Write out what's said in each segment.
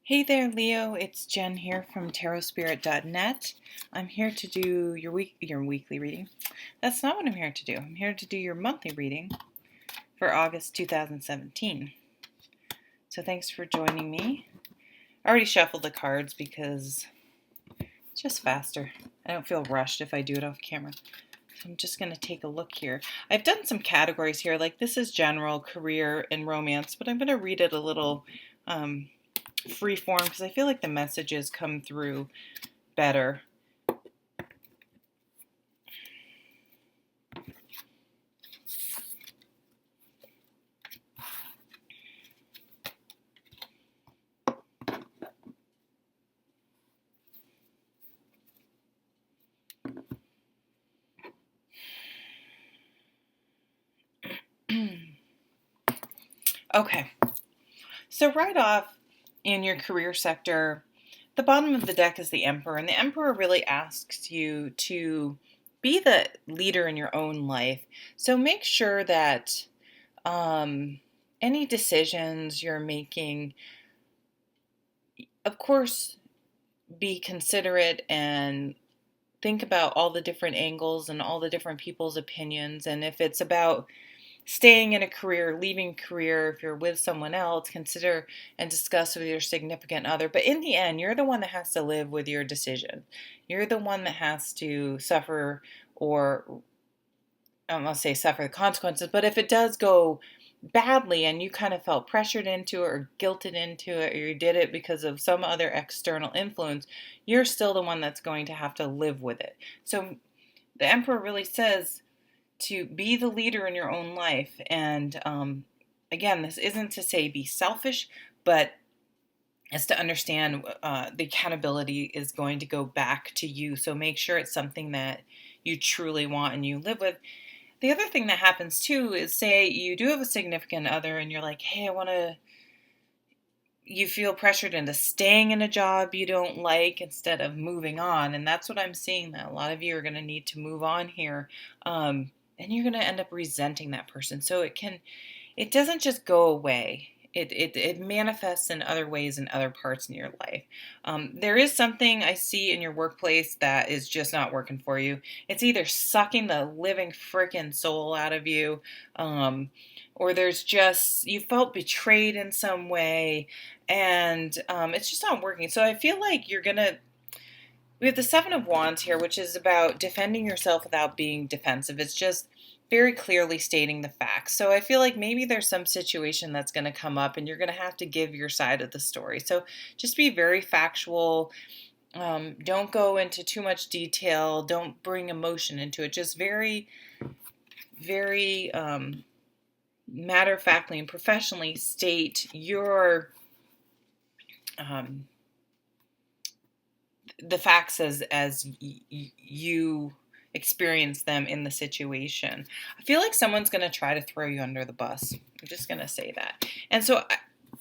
Hey there, Leo. It's Jen here from tarotspirit.net. I'm here to do your weekly reading. That's not what I'm here to do. I'm here to do your monthly reading for August 2017. So thanks for joining me. I already shuffled the cards because it's just faster. I don't feel rushed if I do it off camera. So I'm just going to take a look here. I've done some categories here, like this is general, career, and romance, but I'm going to read it a little free form because I feel like the messages come through better. Okay, so right off in your career sector, the bottom of the deck is the Emperor, and the Emperor really asks you to be the leader in your own life. So make sure that any decisions you're making, of course, be considerate and think about all the different angles and all the different people's opinions. And if it's about staying in a career, leaving a career, if you're with someone else, consider and discuss with your significant other. But in the end, you're the one that has to live with your decision. You're the one that has to suffer, or I don't want to say suffer the consequences, but if it does go badly and you kind of felt pressured into it or guilted into it, or you did it because of some other external influence, you're still the one that's going to have to live with it. So the Emperor really says to be the leader in your own life. And again, this isn't to say be selfish, but it's to understand the accountability is going to go back to you. So make sure it's something that you truly want and you live with. The other thing that happens too is, say you do have a significant other and you're like, hey, you feel pressured into staying in a job you don't like instead of moving on. And that's what I'm seeing, that a lot of you are going to need to move on here. And you're going to end up resenting that person. So it doesn't just go away. It manifests in other ways in other parts in your life. There is something I see in your workplace that is just not working for you. It's either sucking the living frickin' soul out of you, or there's just, you felt betrayed in some way, and it's just not working. So I feel like we have the Seven of Wands here, which is about defending yourself without being defensive. It's just very clearly stating the facts. So I feel like maybe there's some situation that's going to come up and you're going to have to give your side of the story. So just be very factual. Don't go into too much detail. Don't bring emotion into it. Just very, very matter-of-factly and professionally state your the facts as you experience them in the situation. I feel like someone's going to try to throw you under the bus. I'm just going to say that. And so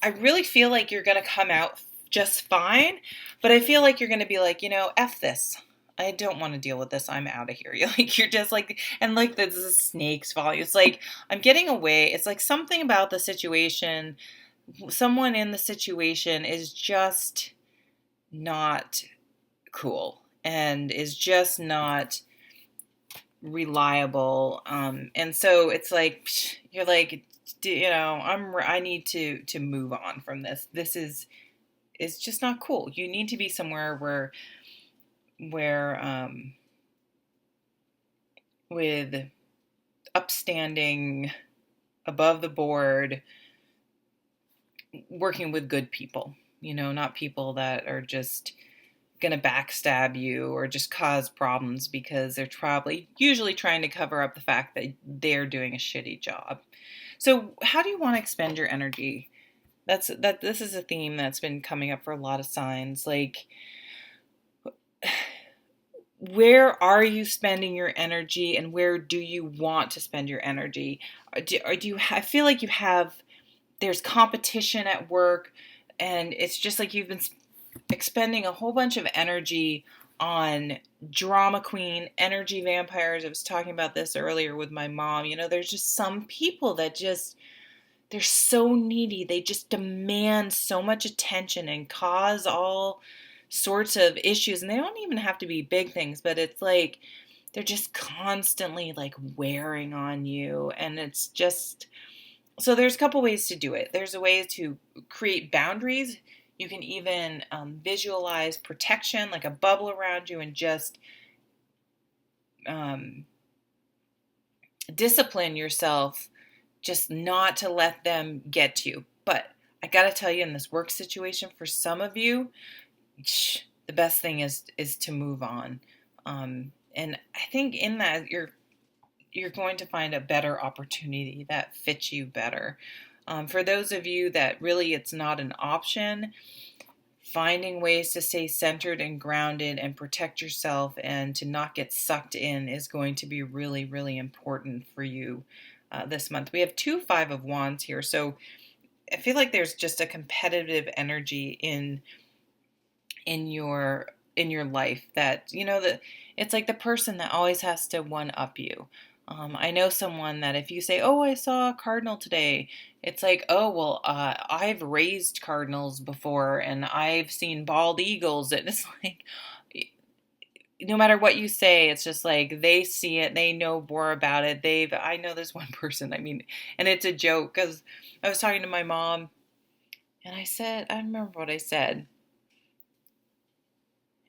I really feel like you're going to come out just fine, but I feel like you're going to be like, F this. I don't want to deal with this. I'm out of here. You're just like, and like the snakes follow you. It's like, I'm getting away. It's like something about the situation, someone in the situation is just not cool and is just not reliable, and so it's like you're like, I need to move on from this. This is just not cool. You need to be somewhere where with upstanding, above the board, working with good people, not people that are just going to backstab you or just cause problems because they're probably usually trying to cover up the fact that they're doing a shitty job. So how do you want to expend your energy? This is a theme that's been coming up for a lot of signs. Like, where are you spending your energy and where do you want to spend your energy? I feel like there's competition at work, and it's just like you've been expending a whole bunch of energy on drama queen, energy vampires. I was talking about this earlier with my mom. There's just some people that just they're so needy. They just demand so much attention and cause all sorts of issues. And they don't even have to be big things, but it's like they're just constantly like wearing on you. And it's just, so there's a couple ways to do it. There's a way to create boundaries. You can even visualize protection, like a bubble around you, and just um, discipline yourself just not to let them get to you. But I got to tell you, in this work situation, for some of you, the best thing is to move on. And I think in that you're going to find a better opportunity that fits you better. For those of you that really it's not an option, finding ways to stay centered and grounded and protect yourself and to not get sucked in is going to be really, really important for you this month. We have 2 Five of Wands here, so I feel like there's just a competitive energy in your life that, that it's like the person that always has to one up you. I know someone that if you say, "Oh, I saw a cardinal today," it's like, "Oh, well, I've raised cardinals before and I've seen bald eagles." And it's like, no matter what you say, it's just like they see it, they know more about it. I know this one person, I mean, and it's a joke because I was talking to my mom and I remember what I said.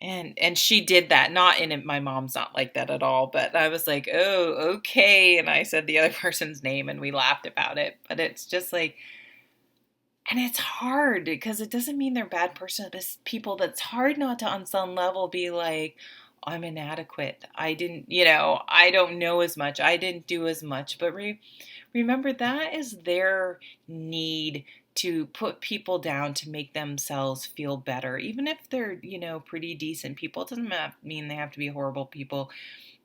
And she did that, not in it. My mom's not like that at all, but I was like, "Oh, okay." And I said the other person's name and we laughed about it. But it's just like, and it's hard because it doesn't mean they're a bad person. It's people that's hard not to, on some level, be like, "I'm inadequate. I didn't, I don't know as much. I didn't do as much." But remember, that is their need to put people down to make themselves feel better. Even if they're, pretty decent people, it doesn't mean they have to be horrible people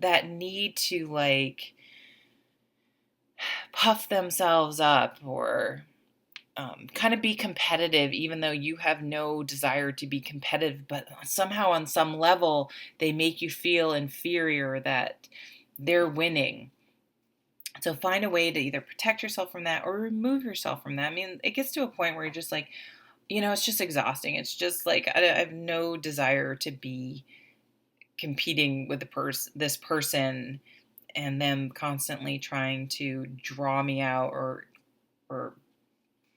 that need to like puff themselves up or kind of be competitive, even though you have no desire to be competitive, but somehow on some level, they make you feel inferior that they're winning. So find a way to either protect yourself from that or remove yourself from that. I mean, it gets to a point where you're just like, it's just exhausting. It's just like I have no desire to be competing with this person and them constantly trying to draw me out or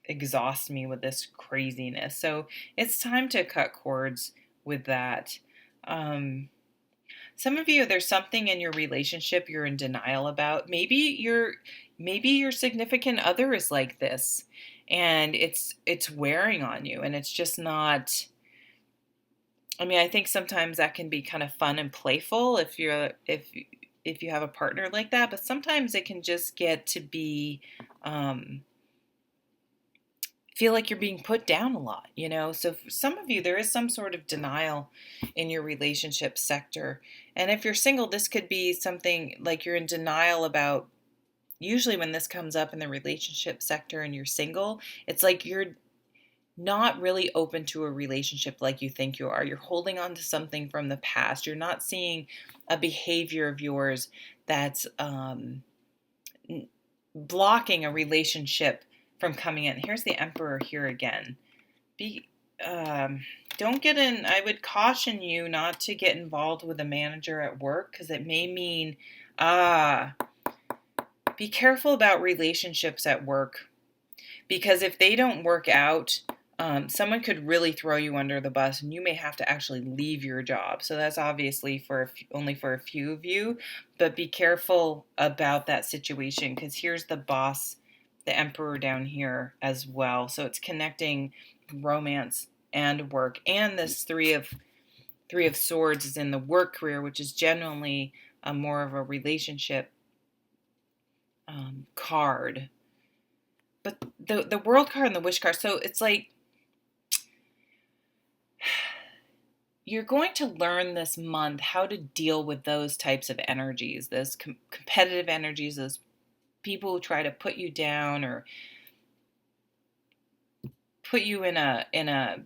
exhaust me with this craziness. So it's time to cut cords with that. Some of you, there's something in your relationship you're in denial about. Maybe your significant other is like this, and it's wearing on you, and it's just not. I mean, I think sometimes that can be kind of fun and playful if you have a partner like that, but sometimes it can just get to be feel like you're being put down a lot, So for some of you, there is some sort of denial in your relationship sector. And if you're single, this could be something like you're in denial about, usually when this comes up in the relationship sector and you're single, it's like you're not really open to a relationship like you think you are. You're holding on to something from the past. You're not seeing a behavior of yours that's blocking a relationship from coming in. Here's the Emperor here again. Don't get in. I would caution you not to get involved with a manager at work because it may mean, be careful about relationships at work because if they don't work out, someone could really throw you under the bus and you may have to actually leave your job. So that's obviously only for a few of you, but be careful about that situation because here's the boss, the Emperor down here as well. So it's connecting romance and work. And this three of Swords is in the work career, which is generally more of a relationship card. But the World card and the Wish card, so it's like you're going to learn this month how to deal with those types of energies, those competitive energies, those people who try to put you down or put you in a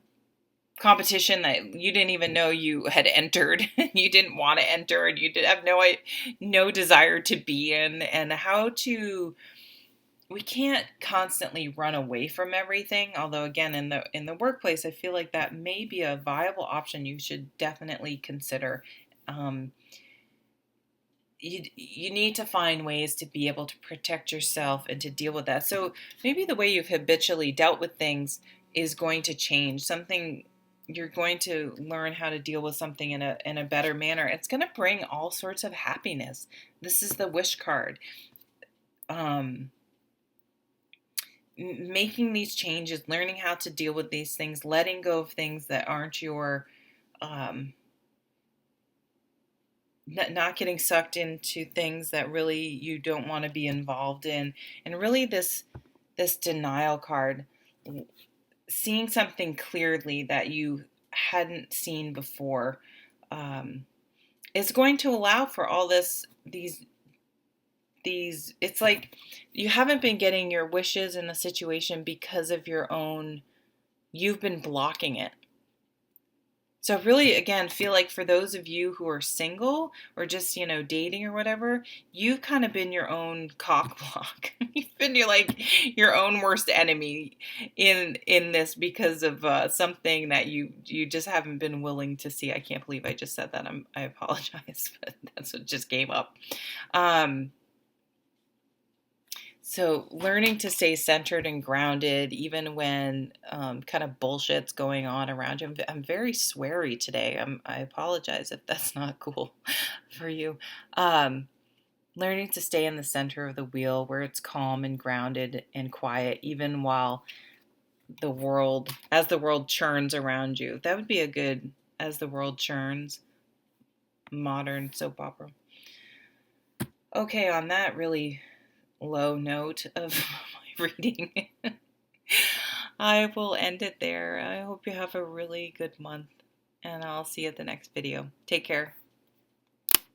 competition that you didn't even know you had entered and you didn't want to enter and you did have no desire to be in, and how to we can't constantly run away from everything. Although again, in the workplace, I feel like that may be a viable option you should definitely consider. Um, you need to find ways to be able to protect yourself and to deal with that. So maybe the way you've habitually dealt with things is going to change. Something you're going to learn how to deal with something in a better manner. It's going to bring all sorts of happiness. This is the wish card. Um, Making these changes, learning how to deal with these things, letting go of things that aren't your, um, not getting sucked into things that really you don't want to be involved in, and really this denial card, seeing something clearly that you hadn't seen before, um, is going to allow for all these. It's like you haven't been getting your wishes in the situation because of your own, you've been blocking it. So I really, again, feel like for those of you who are single or just, dating or whatever, you've kind of been your own cock block. You've been your own worst enemy in this because of something that you just haven't been willing to see. I can't believe I just said that. I apologize, but that's what just came up. Um, So learning to stay centered and grounded, even when kind of bullshit's going on around you. I'm very sweary today. I apologize if that's not cool for you. Um, Learning to stay in the center of the wheel where it's calm and grounded and quiet, even while as the world churns around you. That would be a good, as the world churns, modern soap opera. Okay, on that really low note of my reading, I will end it there. I hope you have a really good month, and I'll see you at the next video. Take care.